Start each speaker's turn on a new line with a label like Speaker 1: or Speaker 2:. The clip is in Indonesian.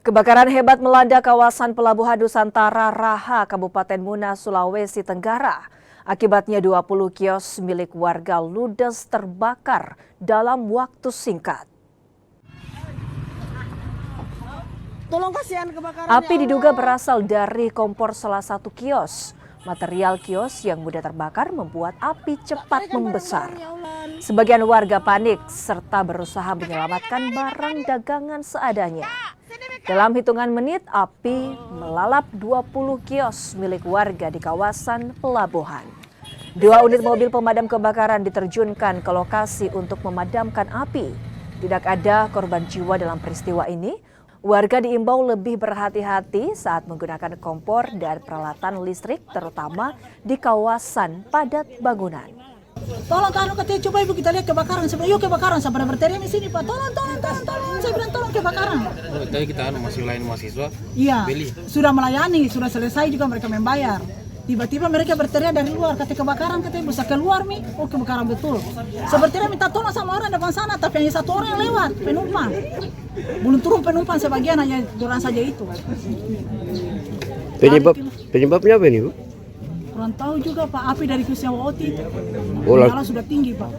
Speaker 1: Kebakaran hebat melanda kawasan Pelabuhan Nusantara Raha, Kabupaten Muna, Sulawesi Tenggara. Akibatnya 20 kios milik warga ludes terbakar dalam waktu singkat. Api diduga berasal dari kompor salah satu kios. Material kios yang mudah terbakar membuat api cepat membesar. Sebagian warga panik serta berusaha menyelamatkan barang dagangan seadanya. Dalam hitungan menit, api melalap 20 kios milik warga di kawasan pelabuhan. 2 unit mobil pemadam kebakaran diterjunkan ke lokasi untuk memadamkan api. Tidak ada korban jiwa dalam peristiwa ini. Warga diimbau lebih berhati-hati saat menggunakan kompor dan peralatan listrik, terutama di kawasan padat bangunan.
Speaker 2: Tolong katanya coba ibu kita lihat kebakaran. Sebenarnya yuk kebakaran, sampai berteriak di sini Pak. Tolong. Saya bilang tolong kebakaran.
Speaker 3: Tadi kita masih lain mahasiswa.
Speaker 2: Iya. Sudah melayani, sudah selesai juga mereka membayar. Tiba-tiba mereka berteriak dari luar, katanya kebakaran, katanya bisa keluar Mi. Oh kebakaran betul. Sepertinya minta tolong sama orang depan sana, tapi hanya 1 orang yang lewat, penumpang. Belum turun penumpang, sebagian hanya orang saja itu.
Speaker 4: Penyebabnya apa ini, Bu?
Speaker 2: Kurang tahu juga Pak, api dari Kusyawa Oti itu.
Speaker 4: Oh,
Speaker 2: Nyala sudah tinggi Pak.